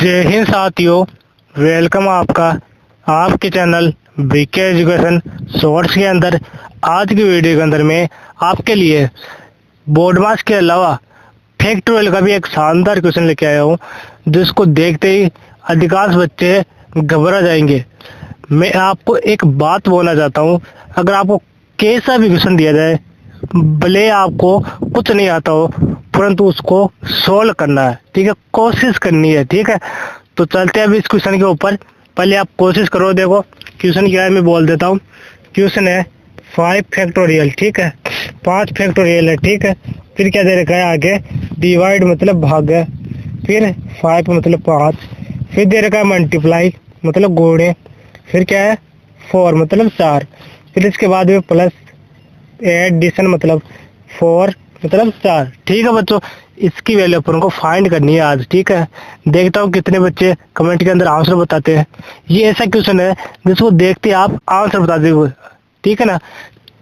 जय हिंद साथियों, वेलकम आपका आपके चैनल बीके एजुकेशन शॉर्ट्स के अंदर। आज की वीडियो के अंदर में आपके लिए बोर्ड मार्क्स के अलावा फैक्टोरियल का भी एक शानदार क्वेश्चन लेके आया हूँ, जिसको देखते ही अधिकांश बच्चे घबरा जाएंगे। मैं आपको एक बात बोलना चाहता हूँ, अगर आपको कैसा भी क्वेश्चन दिया जाए, भले आपको कुछ नहीं आता हो, परंतु उसको सोल्व करना है, ठीक है, कोशिश करनी है, ठीक है। तो चलते हैं अभी इस क्वेश्चन के ऊपर। पहले आप कोशिश करो। देखो क्वेश्चन क्या है, मैं बोल देता हूँ। क्वेश्चन है 5 फैक्टोरियल, ठीक है, 5 फैक्टोरियल है, ठीक है। फिर क्या दे रखा है आगे, डिवाइड मतलब भाग है, फिर 5 मतलब 5, फिर दे रखा है मल्टीप्लाई मतलब गुणे, फिर क्या है 4 मतलब 4, फिर इसके बाद में प्लस एडिशन मतलब 4 मतलब 4, ठीक है बच्चों। इसकी वैल्यू अपन को फाइंड करनी है आज, ठीक है। देखता हूँ कितने बच्चे कमेंट के अंदर आंसर बताते हैं। ये ऐसा क्वेश्चन है जिसको देखते आप आंसर बता दोगे, ठीक है ना।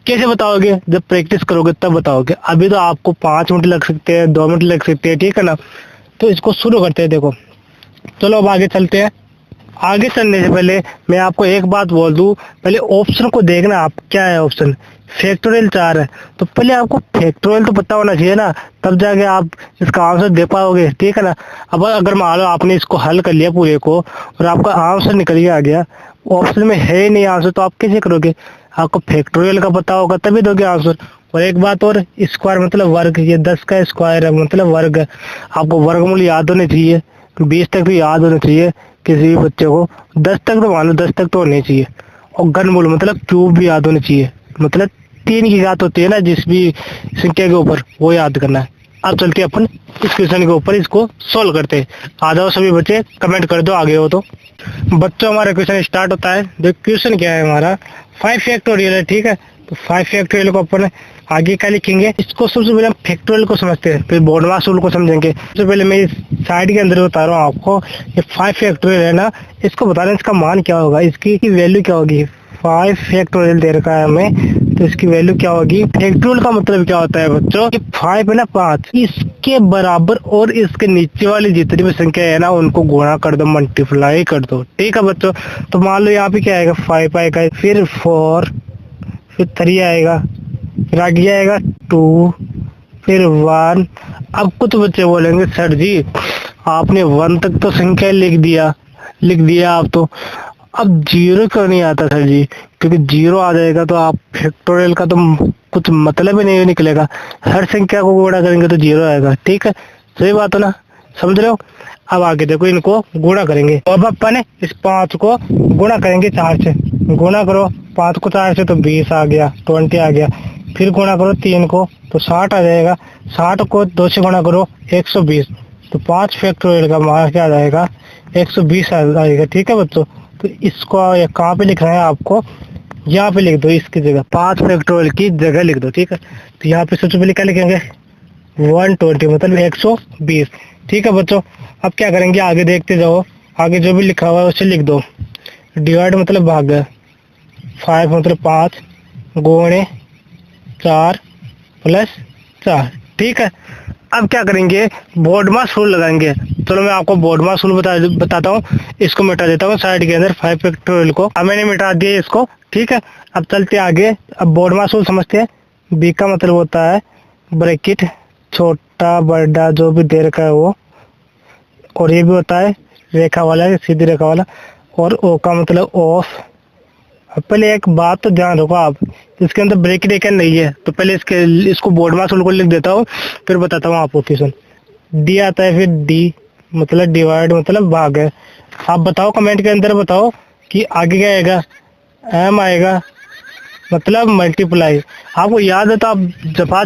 कैसे बताओगे? जब प्रैक्टिस करोगे तब बताओगे। अभी तो आपको 5 मिनट लग सकते हैं, 2 मिनट लग सकते हैं, ठीक है ना। तो इसको शुरू करते हैं। देखो चलो अब आगे चलते हैं। आगे चलने से पहले मैं आपको एक बात बोल दूं, पहले ऑप्शन को देखना। आप क्या है ऑप्शन, फैक्टोरियल 4 है, तो पहले आपको फैक्टोरियल तो पता होना चाहिए ना, तब जाके आप इसका आंसर दे पाओगे, ठीक है ना। अब अगर मान लो आपने इसको हल कर लिया पूरे को और आपका आंसर निकल के आ गया, ऑप्शन में है ही नहीं आंसर, तो आप कैसे करोगे? आपको फैक्टोरियल का पता होगा तभी दोगे आंसर। और एक बात और, स्क्वायर मतलब वर्ग, ये 10 का स्क्वायर है मतलब वर्ग है। आपको वर्गमूल याद होने चाहिए, 20 तक तो याद होना चाहिए किसी भी बच्चे को, 10 तक तो मान लो 10 तक तो होने चाहिए। और घनमूल मतलब क्यूब भी याद होने चाहिए, मतलब 3 की घात होती है ना जिस भी संख्या के ऊपर, वो याद करना है। अब चलते अपन इस क्वेश्चन के ऊपर इसको सोल्व करते हैं। आ जाओ सभी बच्चे, कमेंट कर दो आगे हो तो। बच्चों हमारा क्वेश्चन स्टार्ट होता है। जो क्वेश्चन क्या है हमारा, 5 फैक्टोरियल है, ठीक है। तो 5 फैक्टोरियल को अपन आगे क्या लिखेंगे, इसको सबसे पहले हम फैक्टोरियल को समझते हैं, फिर बोर्ड मार्क्स रूल को समझेंगे। सबसे पहले मैं इस साइड के अंदर बता रहा हूँ आपको, ये 5 फैक्टोरियल है ना, इसको बता रहे हैं इसका मान क्या होगा, इसकी वैल्यू क्या होगी। 5 फैक्टोरियल दे रखा है हमें, तो इसकी वैल्यू क्या होगी। फैक्टोरियल का मतलब क्या होता है बच्चों, कि 5 है ना 5, इसके बराबर और इसके नीचे वाली जितनी भी संख्या है ना, उनको गुणा कर दो, मल्टीप्लाई कर दो, ठीक है बच्चों। तो मान लो यहाँ पे क्या आएगा, 5 आएगा, फिर 4, फिर 3 आएगा, फिर आगे आएगा 2, फिर 1। अब कुछ बच्चे बोलेंगे सर जी आपने 1 तक तो संख्या लिख दिया आप तो, अब 0 क्यों नहीं आता सर जी? क्योंकि 0 आ जाएगा तो आप फैक्टोरियल का तो कुछ मतलब ही नहीं निकलेगा। हर संख्या को गुणा करेंगे तो 0 आएगा, ठीक है, सही बात है ना, समझ रहे हो। अब आगे देखो, इनको गुणा करेंगे। अब अपन इस 5 को गुणा करेंगे 4 से, गुणा करो 5 को 4 से तो 20 आ गया, 20 आ गया। फिर गुणा करो 3 को तो 60 आ जाएगा, 60 को 2 से गुणा करो 120, तो 5 फैक्टोरियल का मान क्या आ जाएगा, 120 आ जाएगा, ठीक है बच्चों। तो इसको कहाँ पे लिखना है आपको, यहाँ पे लिख दो, इसकी जगह 5 फैक्टोरियल की जगह लिख दो, ठीक है। तो यहाँ पे सबसे पहले क्या लिखेंगे, 120 मतलब 120, ठीक है बच्चों। अब क्या करेंगे, आगे देखते जाओ, आगे जो भी लिखा हुआ है उसे लिख दो। डिवाइड मतलब भाग, 5 मतलब 5, गुणे 4 प्लस 4, ठीक है। अब क्या करेंगे, बोर्ड मार्क्स रूल लगाएंगे। चलो मैं आपको बोर्ड मार्क्स रूल बताता हूँ। इसको मिटा देता हूँ साइड के अंदर, 5 फैक्टोरियल को अब मैंने मिटा दिया इसको, ठीक है। अब चलते आगे, अब बोर्ड मार्क्स रूल समझते हैं। बी का मतलब होता है ब्रैकेट, छोटा बड़ा जो भी दे रखा है वो, और ये भी होता है रेखा वाला, सीधी रेखा वाला। और ओ का मतलब ऑफ। अब पहले एक बात तो ध्यान रखो आप, इसके अंदर ब्रैकेट एक नहीं है, तो पहले इसको बोर्ड मार्क्स रूल को लिख देता हूँ, फिर बताता हूँ आपको क्वेश्चन। डी आता है, फिर डी मतलब डिवाइड मतलब भाग है। आप बताओ कमेंट के अंदर बताओ कि आगे क्या आएगा, एम आएगा मतलब मल्टीप्लाई। आपको याद है तो आप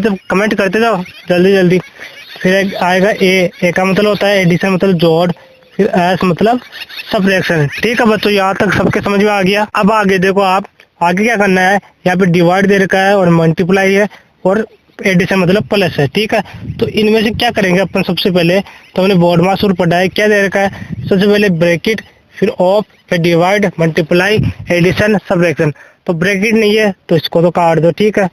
जब कमेंट करते जाओ जल्दी जल्दी। फिर आएगा ए का मतलब होता है एडिशन मतलब जोड़, फिर एस मतलब सबट्रैक्शन, ठीक है बच्चों। यहाँ तक सबके समझ में आ गया। अब आगे देखो आप, आगे क्या करना है, यहाँ पे डिवाइड दे रखा है और मल्टीप्लाई है और एडिशन मतलब प्लस है, ठीक है। तो इनमें से क्या करेंगे अपन, सबसे पहले तो हमने बोर्ड मार्क्स रूल पढ़ा है, क्या दे रखा है, सबसे पहले ब्रैकेट, फिर ऑफ, फिर डिवाइड, मल्टीप्लाई, एडिशन, सबट्रैक्शन। तो ब्रैकेट नहीं है तो इसको तो काट दो, ठीक है।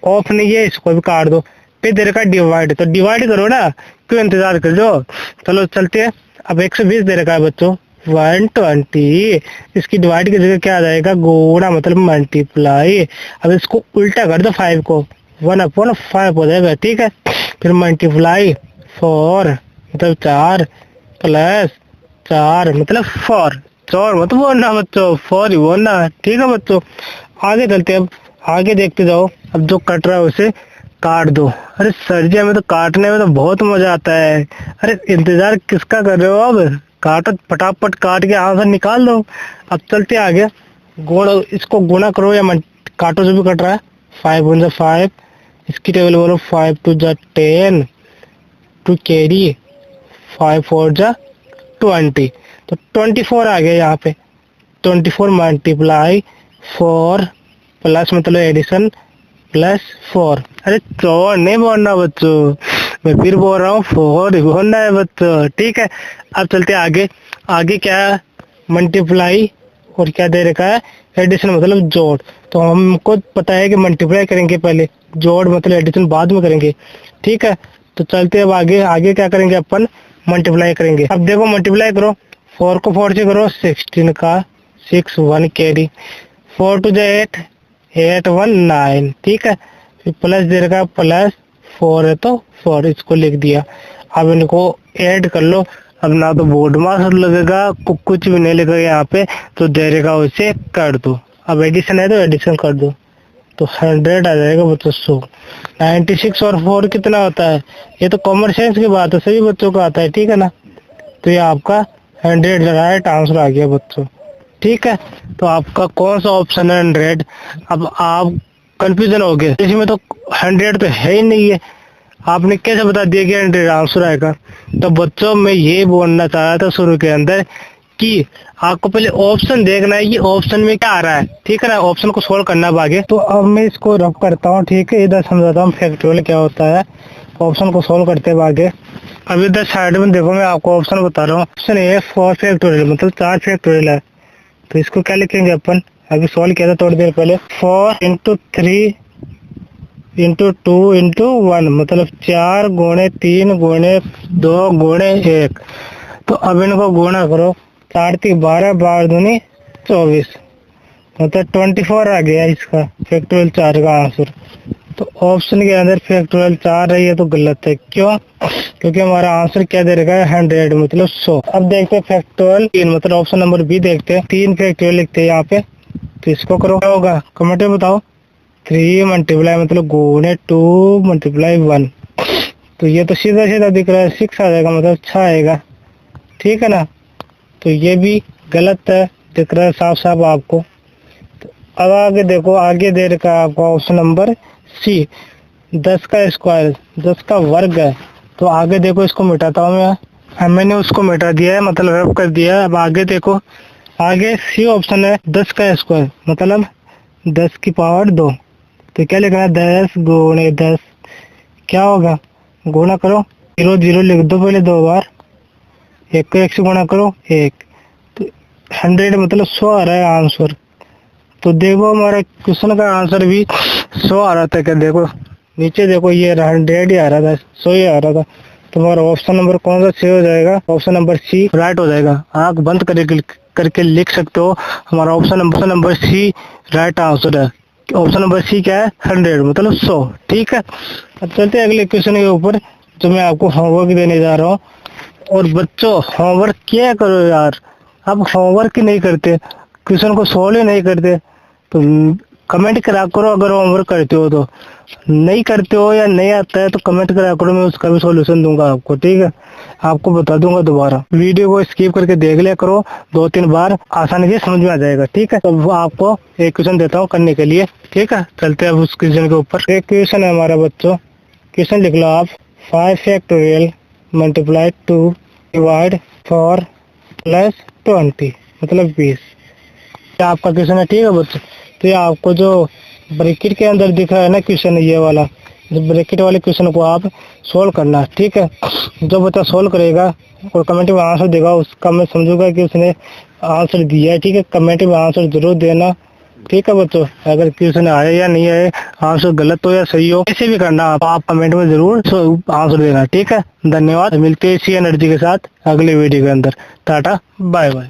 ऑफ नहीं है, इसको भी काट दो। फिर दे रखा है डिवाइड, तो डिवाइड करो ना, क्यों इंतजार कर दो। चलो चलते हैं अब 120 दे रखा है बच्चों 120, इसकी डिवाइड की जगह क्या आ जाएगा, गुणा मतलब मल्टीप्लाई। अब इसको उल्टा कर दो 5 को, 1/5 हो जाएगा, ठीक है। फिर मल्टीप्लाई 4 मतलब 4 प्लस 4 मतलब 4, 4 मत बोलना बच्चों, 4 ही बोलना, ठीक है बच्चों। आगे चलते हैं, अब आगे देखते जाओ। अब जो कट रहा है उसे काट दो। अरे सर जी हमें तो काटने में तो बहुत मजा आता है। अरे इंतजार किसका कर रहे हो, अब काटो, फटाफट काट के आंसर निकाल दो। अब चलते आगे, इसको गुणा करो या काटो जो भी कट रहा है। 5 1 5, इसकी टेबल बोलो 5 2 10 टू कैरी 5 4 20, तो 24 आ गया यहाँ पे। 24 मल्टीप्लाई 4 प्लस मतलब एडिशन प्लस 4। अरे 4 नहीं बोलना बच्चों, मैं फिर बोल रहा हूँ 4 ही बोलना है बच्चों, ठीक है। अब चलते आगे, आगे क्या है, मल्टीप्लाई और क्या दे रखा है, एडिशन मतलब जोड़। तो हमको पता है कि मल्टीप्लाई करेंगे पहले, जोड़ मतलब एडिशन बाद में करेंगे, ठीक है। तो चलते अब आगे, आगे क्या करेंगे अपन, मल्टीप्लाई करेंगे। अब देखो मल्टीप्लाई करो, 4 को 4 से करो 16 का 6 1 कैरी, 4 2 8 8 1 9, ठीक है। फिर प्लस दे रखा प्लस 4 है तो 4, इसको लिख दिया। अब इनको ऐड कर लो। अब ना तो बोर्ड मार्क्स लगेगा, कुछ भी नहीं लगेगा यहाँ पे, तो दे रखा उसे कर दो। अब एडिशन है तो एडिशन कर दो, तो 100 आ जाएगा बच्चों 100। 96 और 4 कितना होता है, ये तो कॉमन सेंस की बात है, सभी बच्चों का आता है, ठीक है ना। तो ये आपका 100 राइट आंसर आ गया बच्चों, ठीक है। तो आपका कौन सा ऑप्शन है 100। अब आप कंफ्यूजन हो गए, इसमें तो 100 तो है ही नहीं है, आपने कैसे बता दिया कि 100 आंसर आएगा। तो बच्चों मैं ये बोलना चाह रहा था शुरू के अंदर कि आपको पहले ऑप्शन देखना है, ये ऑप्शन में क्या आ रहा है, ठीक है ना। ऑप्शन को सोल्व करना आगे। तो अब मैं इसको रफ करता हूँ, ठीक है, इधर समझाता हूँ फैक्टोरियल क्या होता है, ऑप्शन को सोल्व करते हैं आगे। अब इधर साइड में देखो, मैं आपको ऑप्शन बता रहा हूँ। ऑप्शन ए 4 फैक्टोरियल मतलब 4 फैक्टोरियल है, तो इसको क्या लिखेंगे अपन, अभी सॉल्व किया था थोड़ी देर पहले। 4 × 3 × 2 × 1 मतलब 4 गुणे 3 गुणे 2 गुणे 1। तो अब इनको गुणा करो, 4 3 12 12 दूनी 24, मतलब 24 आ गया इसका फैक्टोरियल 4 का आंसर। तो ऑप्शन के अंदर फैक्टोरियल 4 है, ये तो गलत है। क्यों, क्योंकि हमारा आंसर क्या दे रखा है 100 मतलब 100। अब देखते हैं फैक्टोरियल 3 मतलब ऑप्शन नंबर बी देखते हैं। 3 फैक्टोरियल लिखते हैं यहाँ पे, तो इसको करो क्या होगा कमेंट में बताओ। 3 मल्टीप्लाई मतलब गुणे 2 मल्टीप्लाई 1, तो ये तो सीधा सीधा दिख रहा है 6 आ जाएगा मतलब 6 आएगा, ठीक है ना। तो ये भी गलत है, दिख रहा है साफ साफ आपको। तो अब आगे देखो, आगे दे रखा है आपका ऑप्शन नंबर सी 10 का स्क्वायर 10 का वर्ग है। तो आगे देखो, इसको मिटाता हूँ मैं, मैंने उसको मिटा दिया है मतलब रब कर दिया है। अब आगे देखो, आगे सी ऑप्शन है 10 का स्क्वायर मतलब 10 की पावर 2। तो क्या लिखना है 10 गुणे 10, क्या होगा गुणा करो, 0 0 लिख दो पहले 2 बार, 1 को 1 से गुणा करो 1, तो 100 मतलब 100 आ रहा है आंसर। तो देखो हमारा क्वेश्चन का आंसर भी 100 आ रहा था। क्या देखो नीचे देखो, ये 100 ही आ रहा था, 100 ही आ रहा था। तो हमारा ऑप्शन नंबर कौन सा सही हो जाएगा, ऑप्शन नंबर सी राइट हो जाएगा। आंख बंद करके लिख सकते हो, हमारा option number C right answer है। ऑप्शन नंबर सी क्या है 100 मतलब 100, ठीक है। अब चलते हैं अगले क्वेश्चन के ऊपर, जो मैं आपको होमवर्क देने जा रहा हूँ। और बच्चों होमवर्क क्या करो यार, आप होमवर्क ही नहीं करते, क्वेश्चन को सोल्व ही नहीं करते, तो कमेंट करा करो। अगर होमवर्क करते हो तो, नहीं करते हो या नहीं आता है तो कमेंट करा करो, मैं उसका भी सॉल्यूशन दूंगा आपको, ठीक है। आपको बता दूंगा दोबारा। वीडियो को स्किप करके देख लिया करो 2-3 बार, आसानी से समझ में आ जाएगा, ठीक है। तो वो आपको एक क्वेश्चन देता हूँ करने के लिए, ठीक है। चलते हैं अब उस क्वेश्चन के ऊपर। एक क्वेश्चन है हमारा बच्चों, क्वेश्चन लिख लो आप। 5 फैक्टोरियल मल्टीप्लाई 2 डिवाइड 4 प्लस 20 मतलब 20, आपका क्वेश्चन है, ठीक है बच्चों। तो ये आपको जो ब्रैकेट के अंदर दिख रहा है ना क्वेश्चन, ये वाला जो ब्रैकेट वाले क्वेश्चन को आप सोल्व करना, ठीक है। जो बच्चा सोल्व करेगा और कमेंट में आंसर देगा, उसका मैं समझूंगा कि उसने आंसर दिया है, ठीक है। कमेंट में आंसर जरूर देना, ठीक है बच्चों, अगर क्वेश्चन आए या नहीं आए, आंसर गलत हो या सही हो, कैसे भी करना आप कमेंट में जरूर आंसर देना। ठीक है, धन्यवाद। मिलते हैं इसी एनर्जी के साथ अगले वीडियो के अंदर। Tata bye bye.